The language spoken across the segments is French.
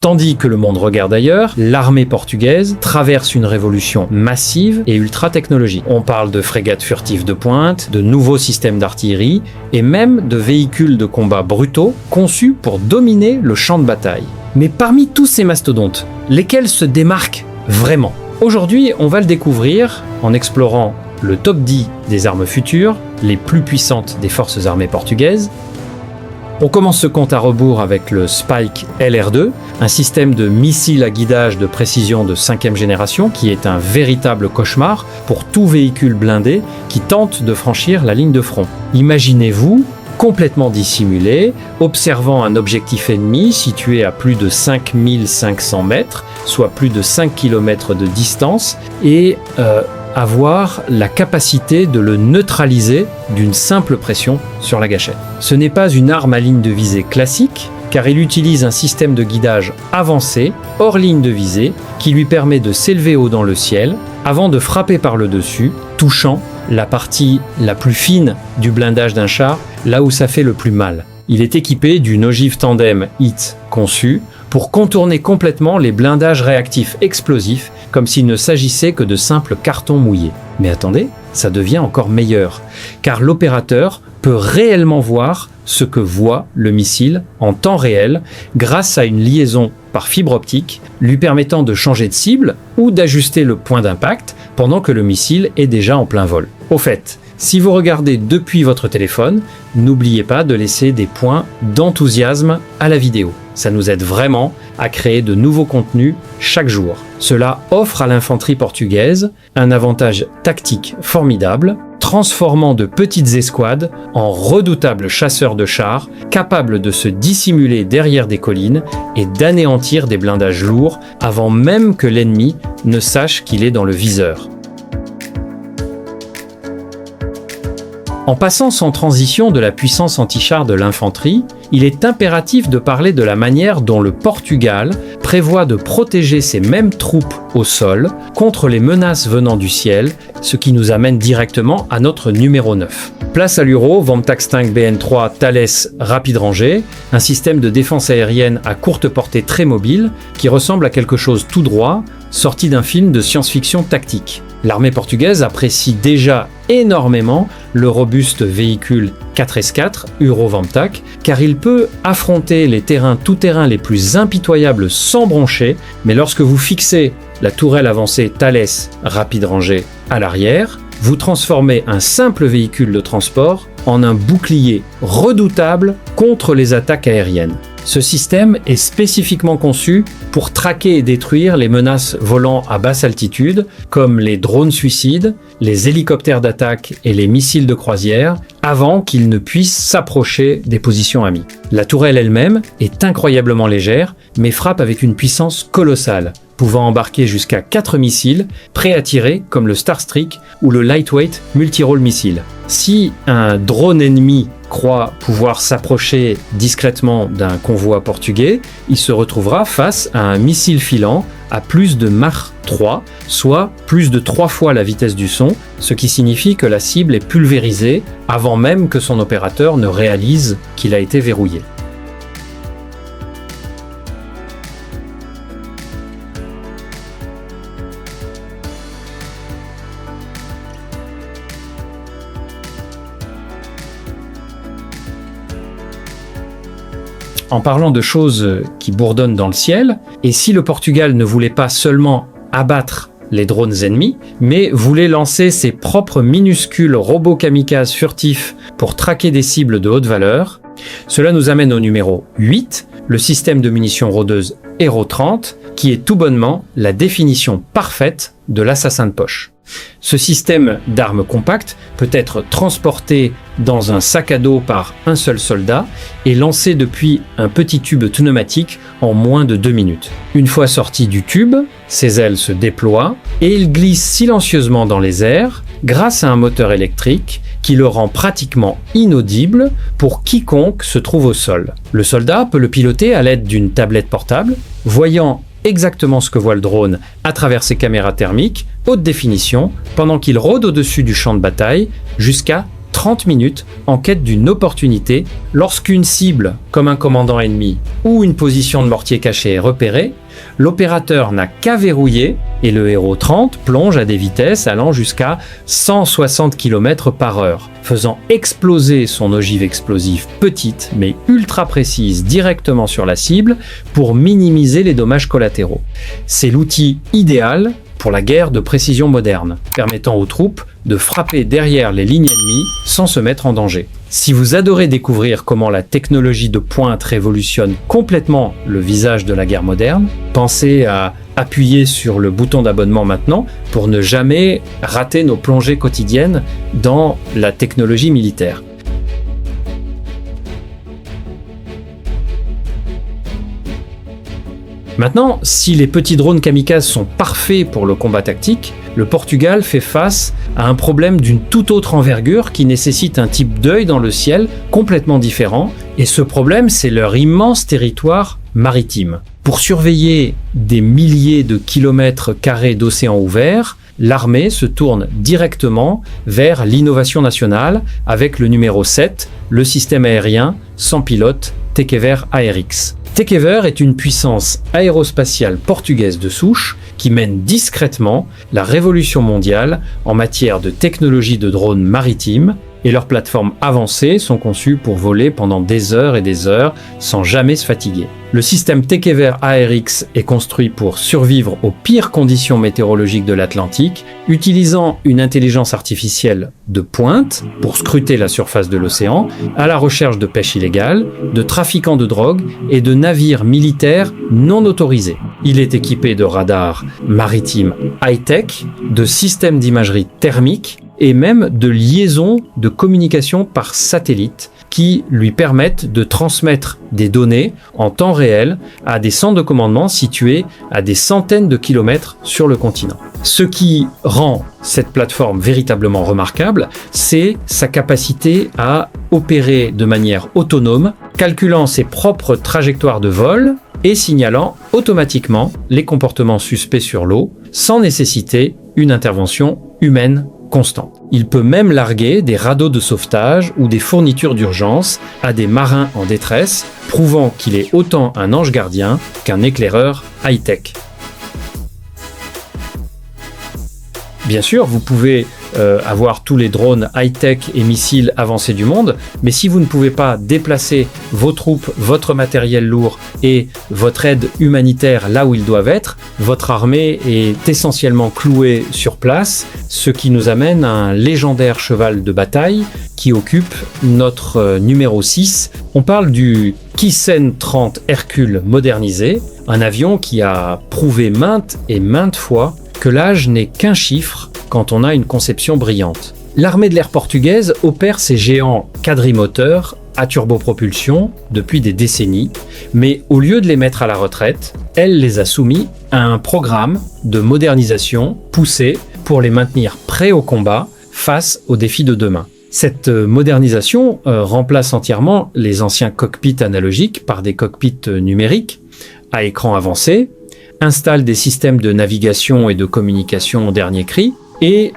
Tandis que le monde regarde ailleurs, l'armée portugaise traverse une révolution massive et ultra-technologique. On parle de frégates furtives de pointe, de nouveaux systèmes d'artillerie et même de véhicules de combat brutaux conçus pour dominer le champ de bataille. Mais parmi tous ces mastodontes, lesquels se démarquent vraiment? Aujourd'hui, on va le découvrir en explorant le top 10 des armes futures, les plus puissantes des forces armées portugaises. On commence ce compte à rebours avec le Spike LR2, un système de missiles à guidage de précision de 5e génération qui est un véritable cauchemar pour tout véhicule blindé qui tente de franchir la ligne de front. Imaginez-vous complètement dissimulé, observant un objectif ennemi situé à plus de 5500 mètres, soit plus de 5 km de distance, et avoir la capacité de le neutraliser d'une simple pression sur la gâchette. Ce n'est pas une arme à ligne de visée classique, car il utilise un système de guidage avancé, hors ligne de visée, qui lui permet de s'élever haut dans le ciel, avant de frapper par le dessus, touchant la partie la plus fine du blindage d'un char, là où ça fait le plus mal. Il est équipé d'une ogive tandem HIT conçue pour contourner complètement les blindages réactifs explosifs comme s'il ne s'agissait que de simples cartons mouillés. Mais attendez, ça devient encore meilleur, car l'opérateur peut réellement voir ce que voit le missile en temps réel grâce à une liaison par fibre optique lui permettant de changer de cible ou d'ajuster le point d'impact pendant que le missile est déjà en plein vol. Au fait, si vous regardez depuis votre téléphone, n'oubliez pas de laisser des points d'enthousiasme à la vidéo. Ça nous aide vraiment à créer de nouveaux contenus chaque jour. Cela offre à l'infanterie portugaise un avantage tactique formidable, transformant de petites escouades en redoutables chasseurs de chars capables de se dissimuler derrière des collines et d'anéantir des blindages lourds avant même que l'ennemi ne sache qu'il est dans le viseur. En passant sans transition de la puissance anti-char de l'infanterie, il est impératif de parler de la manière dont le Portugal prévoit de protéger ses mêmes troupes au sol contre les menaces venant du ciel, ce qui nous amène directement à notre numéro 9. Place à l'Uro, Vomtaxtank BN3 Thales Rapide Rangée, un système de défense aérienne à courte portée très mobile qui ressemble à quelque chose tout droit, sorti d'un film de science-fiction tactique. L'armée portugaise apprécie déjà énormément le robuste véhicule 4S4 Eurovamtac, car il peut affronter les terrains tout-terrain les plus impitoyables sans broncher, mais lorsque vous fixez la tourelle avancée Thales Rapide Rangée à l'arrière, vous transformez un simple véhicule de transport en un bouclier redoutable contre les attaques aériennes. Ce système est spécifiquement conçu pour traquer et détruire les menaces volant à basse altitude, comme les drones suicides, les hélicoptères d'attaque et les missiles de croisière, avant qu'ils ne puissent s'approcher des positions amies. La tourelle elle-même est incroyablement légère, mais frappe avec une puissance colossale, pouvant embarquer jusqu'à 4 missiles, prêts à tirer comme le Starstreak ou le Lightweight Multirole Missile. Si un drone ennemi croit pouvoir s'approcher discrètement d'un convoi portugais, il se retrouvera face à un missile filant à plus de Mach 3, soit plus de 3 fois la vitesse du son, ce qui signifie que la cible est pulvérisée avant même que son opérateur ne réalise qu'il a été verrouillé. En parlant de choses qui bourdonnent dans le ciel, et si le Portugal ne voulait pas seulement abattre les drones ennemis, mais voulait lancer ses propres minuscules robots kamikazes furtifs pour traquer des cibles de haute valeur, cela nous amène au numéro 8, le système de munitions rôdeuses Hero 30, qui est tout bonnement la définition parfaite de l'assassin de poche. Ce système d'armes compactes peut être transporté dans un sac à dos par un seul soldat et lancé depuis un petit tube pneumatique en moins de 2 minutes. Une fois sorti du tube, ses ailes se déploient et il glisse silencieusement dans les airs grâce à un moteur électrique qui le rend pratiquement inaudible pour quiconque se trouve au sol. Le soldat peut le piloter à l'aide d'une tablette portable, voyant exactement ce que voit le drone à travers ses caméras thermiques haute définition pendant qu'il rôde au-dessus du champ de bataille jusqu'à 30 minutes en quête d'une opportunité. Lorsqu'une cible, comme un commandant ennemi ou une position de mortier caché est repérée, l'opérateur n'a qu'à verrouiller et le héros 30 plonge à des vitesses allant jusqu'à 160 km/h, faisant exploser son ogive explosive petite mais ultra précise directement sur la cible pour minimiser les dommages collatéraux. C'est l'outil idéal pour la guerre de précision moderne, permettant aux troupes de frapper derrière les lignes ennemies sans se mettre en danger. Si vous adorez découvrir comment la technologie de pointe révolutionne complètement le visage de la guerre moderne, pensez à appuyer sur le bouton d'abonnement maintenant pour ne jamais rater nos plongées quotidiennes dans la technologie militaire. Maintenant, si les petits drones kamikazes sont parfaits pour le combat tactique, le Portugal fait face à un problème d'une toute autre envergure qui nécessite un type d'œil dans le ciel complètement différent, et ce problème, c'est leur immense territoire maritime. Pour surveiller des milliers de kilomètres carrés d'océan ouvert, l'armée se tourne directement vers l'innovation nationale avec le numéro 7, le système aérien sans pilote Tekever ARX. Tekever est une puissance aérospatiale portugaise de souche qui mène discrètement la révolution mondiale en matière de technologie de drones maritimes, et leurs plateformes avancées sont conçues pour voler pendant des heures et des heures sans jamais se fatiguer. Le système Tekever ARX est construit pour survivre aux pires conditions météorologiques de l'Atlantique, utilisant une intelligence artificielle de pointe pour scruter la surface de l'océan, à la recherche de pêche illégale, de trafiquants de drogue et de navires militaires non autorisés. Il est équipé de radars maritimes high-tech, de systèmes d'imagerie thermique et même de liaisons de communication par satellite qui lui permettent de transmettre des données en temps réel à des centres de commandement situés à des centaines de kilomètres sur le continent. Ce qui rend cette plateforme véritablement remarquable, c'est sa capacité à opérer de manière autonome, calculant ses propres trajectoires de vol et signalant automatiquement les comportements suspects sur l'eau, sans nécessiter une intervention humaine constante. Il peut même larguer des radeaux de sauvetage ou des fournitures d'urgence à des marins en détresse, prouvant qu'il est autant un ange gardien qu'un éclaireur high-tech. Bien sûr, vous pouvez avoir tous les drones high-tech et missiles avancés du monde, mais si vous ne pouvez pas déplacer vos troupes, votre matériel lourd et votre aide humanitaire là où ils doivent être, votre armée est essentiellement clouée sur place, ce qui nous amène à un légendaire cheval de bataille qui occupe notre numéro 6. On parle du Kisen 30 Hercule modernisé, un avion qui a prouvé maintes et maintes fois que l'âge n'est qu'un chiffre quand on a une conception brillante. L'armée de l'air portugaise opère ces géants quadrimoteurs à turbopropulsion depuis des décennies, mais au lieu de les mettre à la retraite, elle les a soumis à un programme de modernisation poussé pour les maintenir prêts au combat face aux défis de demain. Cette modernisation remplace entièrement les anciens cockpits analogiques par des cockpits numériques à écran avancé, installe des systèmes de navigation et de communication au dernier cri et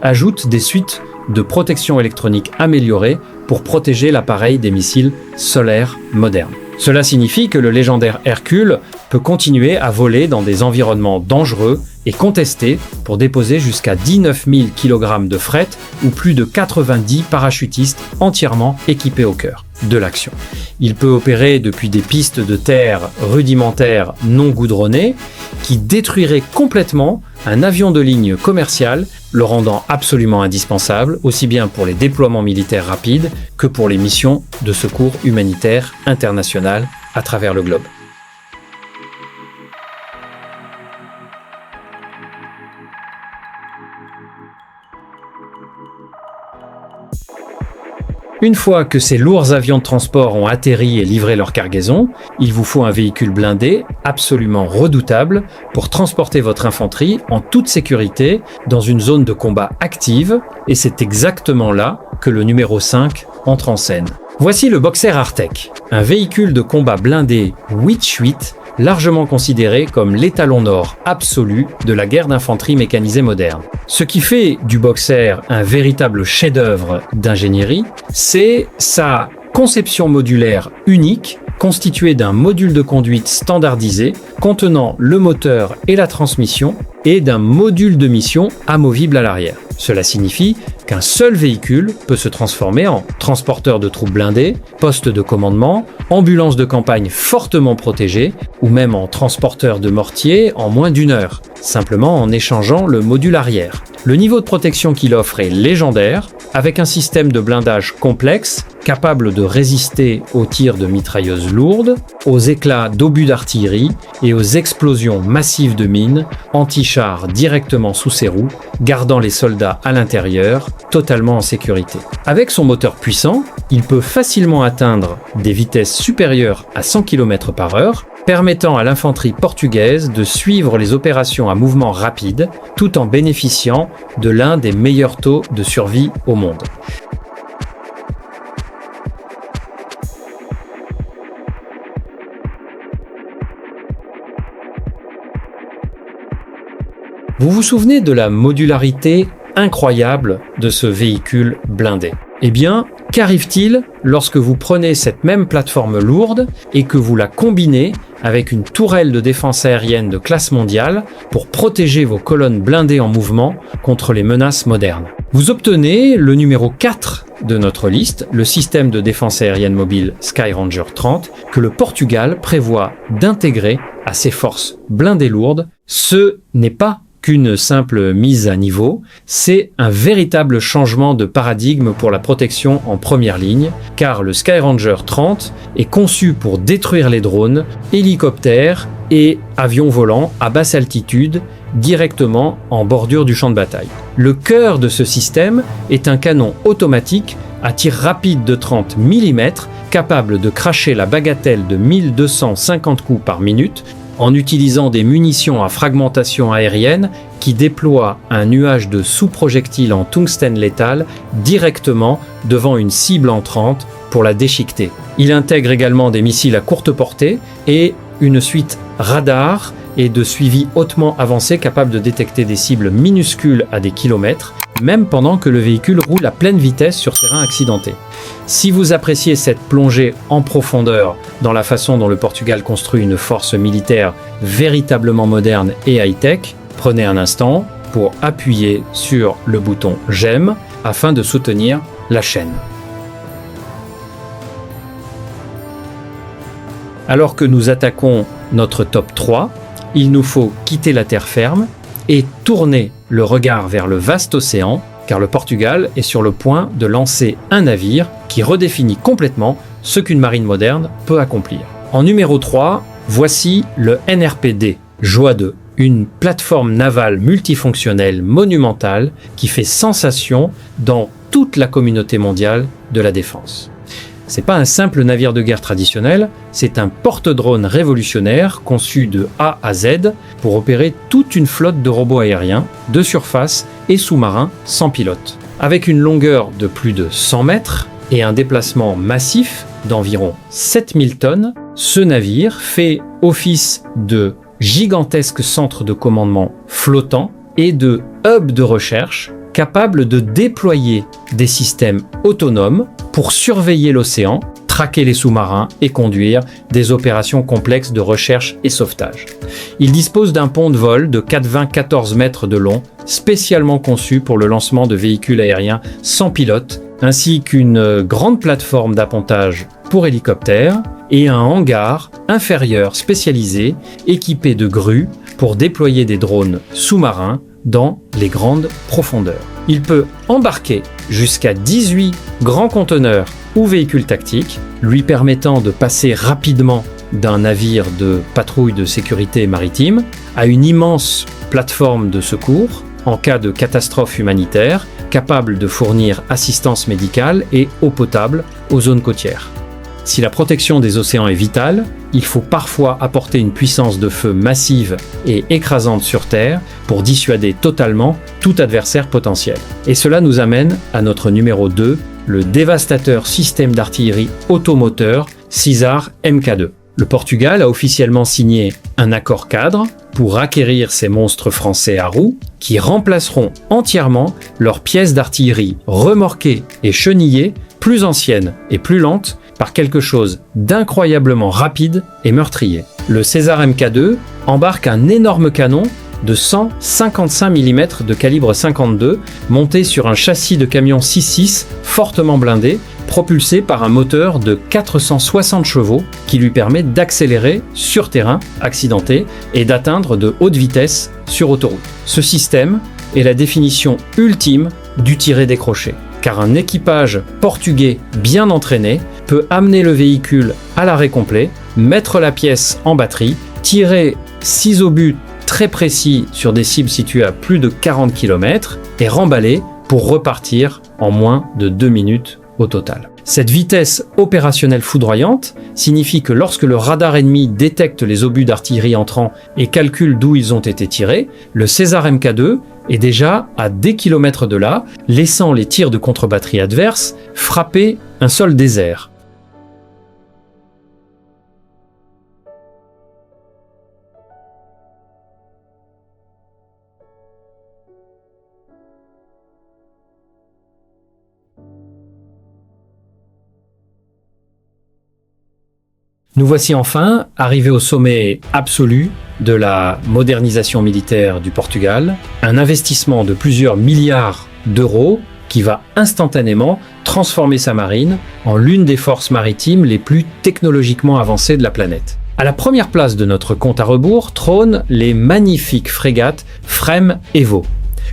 ajoute des suites de protection électronique améliorées pour protéger l'appareil des missiles solaires modernes. Cela signifie que le légendaire Hercule peut continuer à voler dans des environnements dangereux et contestés pour déposer jusqu'à 19 000 kg de fret ou plus de 90 parachutistes entièrement équipés au cœur de l'action. Il peut opérer depuis des pistes de terre rudimentaires non goudronnées qui détruiraient complètement un avion de ligne commercial, le rendant absolument indispensable aussi bien pour les déploiements militaires rapides que pour les missions de secours humanitaire internationales à travers le globe. Une fois que ces lourds avions de transport ont atterri et livré leur cargaison, il vous faut un véhicule blindé absolument redoutable pour transporter votre infanterie en toute sécurité dans une zone de combat active, et c'est exactement là que le numéro 5 entre en scène. Voici le Boxer Artec, un véhicule de combat blindé 8x8 largement considéré comme l'étalon d'or absolu de la guerre d'infanterie mécanisée moderne. Ce qui fait du Boxer un véritable chef-d'œuvre d'ingénierie, c'est sa conception modulaire unique, constituée d'un module de conduite standardisé contenant le moteur et la transmission et d'un module de mission amovible à l'arrière. Cela signifie qu'un seul véhicule peut se transformer en transporteur de troupes blindées, poste de commandement, ambulance de campagne fortement protégée ou même en transporteur de mortier en moins d'1 heure, simplement en échangeant le module arrière. Le niveau de protection qu'il offre est légendaire, avec un système de blindage complexe, capable de résister aux tirs de mitrailleuses lourdes, aux éclats d'obus d'artillerie et aux explosions massives de mines, anti-chars directement sous ses roues, gardant les soldats à l'intérieur, totalement en sécurité. Avec son moteur puissant, il peut facilement atteindre des vitesses supérieures à 100 km/h, permettant à l'infanterie portugaise de suivre les opérations à mouvement rapide, tout en bénéficiant de l'un des meilleurs taux de survie au monde. Vous vous souvenez de la modularité incroyable de ce véhicule blindé? Eh bien, qu'arrive-t-il lorsque vous prenez cette même plateforme lourde et que vous la combinez avec une tourelle de défense aérienne de classe mondiale pour protéger vos colonnes blindées en mouvement contre les menaces modernes? Vous obtenez le numéro 4 de notre liste, le système de défense aérienne mobile Skyranger 30, que le Portugal prévoit d'intégrer à ses forces blindées lourdes. Ce n'est pas qu'une simple mise à niveau, c'est un véritable changement de paradigme pour la protection en première ligne, car le Skyranger 30 est conçu pour détruire les drones, hélicoptères et avions volants à basse altitude directement en bordure du champ de bataille. Le cœur de ce système est un canon automatique à tir rapide de 30 mm, capable de cracher la bagatelle de 1250 coups par minute, en utilisant des munitions à fragmentation aérienne qui déploient un nuage de sous-projectiles en tungstène létal directement devant une cible entrante pour la déchiqueter. Il intègre également des missiles à courte portée et une suite radar et de suivi hautement avancé capable de détecter des cibles minuscules à des kilomètres, même pendant que le véhicule roule à pleine vitesse sur terrain accidenté. Si vous appréciez cette plongée en profondeur dans la façon dont le Portugal construit une force militaire véritablement moderne et high-tech, prenez un instant pour appuyer sur le bouton « J'aime » afin de soutenir la chaîne. Alors que nous attaquons notre top 3, il nous faut quitter la terre ferme et tourner le regard vers le vaste océan, car le Portugal est sur le point de lancer un navire qui redéfinit complètement ce qu'une marine moderne peut accomplir. En numéro 3, voici le NRP-D, Joie 2, une plateforme navale multifonctionnelle monumentale qui fait sensation dans toute la communauté mondiale de la défense. C'est pas un simple navire de guerre traditionnel, c'est un porte-drone révolutionnaire conçu de A à Z pour opérer toute une flotte de robots aériens, de surface et sous-marins sans pilote. Avec une longueur de plus de 100 mètres et un déplacement massif d'environ 7000 tonnes, ce navire fait office de gigantesque centre de commandement flottant et de hub de recherche capable de déployer des systèmes autonomes pour surveiller l'océan, traquer les sous-marins et conduire des opérations complexes de recherche et sauvetage. Il dispose d'un pont de vol de 94 mètres de long, spécialement conçu pour le lancement de véhicules aériens sans pilote, ainsi qu'une grande plateforme d'appontage pour hélicoptères et un hangar inférieur spécialisé équipé de grues pour déployer des drones sous-marins dans les grandes profondeurs. Il peut embarquer jusqu'à 18 grands conteneurs ou véhicules tactiques, lui permettant de passer rapidement d'un navire de patrouille de sécurité maritime à une immense plateforme de secours en cas de catastrophe humanitaire, capable de fournir assistance médicale et eau potable aux zones côtières. Si la protection des océans est vitale, il faut parfois apporter une puissance de feu massive et écrasante sur Terre pour dissuader totalement tout adversaire potentiel. Et cela nous amène à notre numéro 2, le dévastateur système d'artillerie automoteur Caesar Mk2. Le Portugal a officiellement signé un accord cadre pour acquérir ces monstres français à roues qui remplaceront entièrement leurs pièces d'artillerie remorquées et chenillées, plus anciennes et plus lentes, par quelque chose d'incroyablement rapide et meurtrier. Le Caesar Mk2 embarque un énorme canon de 155 mm de calibre 52 monté sur un châssis de camion 6.6 fortement blindé, propulsé par un moteur de 460 chevaux qui lui permet d'accélérer sur terrain accidenté et d'atteindre de hautes vitesses sur autoroute. Ce système est la définition ultime du tiré décroché, car un équipage portugais bien entraîné peut amener le véhicule à l'arrêt complet, mettre la pièce en batterie, tirer 6 obus très précis sur des cibles situées à plus de 40 km et remballer pour repartir en moins de 2 minutes au total. Cette vitesse opérationnelle foudroyante signifie que lorsque le radar ennemi détecte les obus d'artillerie entrants et calcule d'où ils ont été tirés, le Caesar Mk2 est déjà à des kilomètres de là, laissant les tirs de contre-batterie adverses frapper un sol désert. Nous voici enfin arrivés au sommet absolu de la modernisation militaire du Portugal, un investissement de plusieurs milliards d'euros qui va instantanément transformer sa marine en l'une des forces maritimes les plus technologiquement avancées de la planète. À la première place de notre compte à rebours trônent les magnifiques frégates Frem Evo,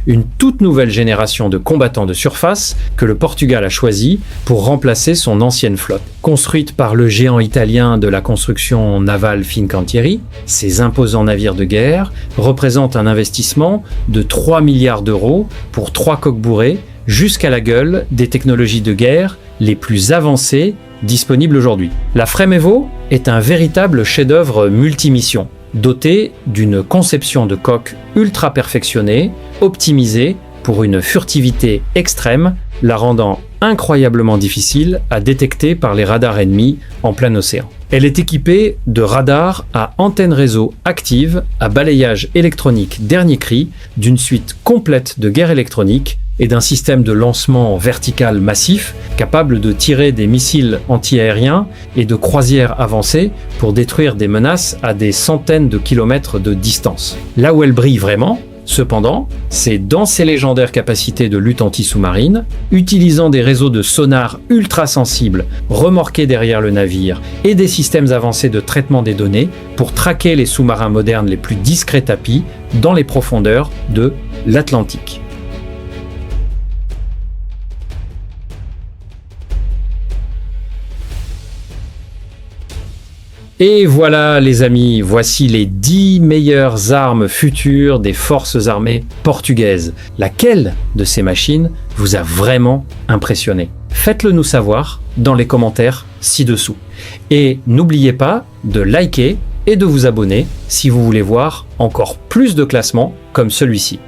une toute nouvelle génération de combattants de surface que le Portugal a choisi pour remplacer son ancienne flotte. Construite par le géant italien de la construction navale Fincantieri, ces imposants navires de guerre représentent un investissement de 3 milliards d'euros pour 3 coques bourrées, jusqu'à la gueule des technologies de guerre les plus avancées disponibles aujourd'hui. La Frem Evo est un véritable chef-d'œuvre multimission, doté d'une conception de coque ultra perfectionnée, optimisée pour une furtivité extrême, la rendant incroyablement difficile à détecter par les radars ennemis en plein océan. Elle est équipée de radars à antenne réseau active, à balayage électronique dernier cri, d'une suite complète de guerre électronique et d'un système de lancement vertical massif capable de tirer des missiles antiaériens et de croisières avancées pour détruire des menaces à des centaines de kilomètres de distance. Là où elle brille vraiment, cependant, c'est dans ses légendaires capacités de lutte anti-sous-marine, utilisant des réseaux de sonar ultra sensibles remorqués derrière le navire et des systèmes avancés de traitement des données pour traquer les sous-marins modernes les plus discrets tapis dans les profondeurs de l'Atlantique. Et voilà les amis, voici les 10 meilleures armes futures des forces armées portugaises. Laquelle de ces machines vous a vraiment impressionné? Faites-le nous savoir dans les commentaires ci-dessous. Et n'oubliez pas de liker et de vous abonner si vous voulez voir encore plus de classements comme celui-ci.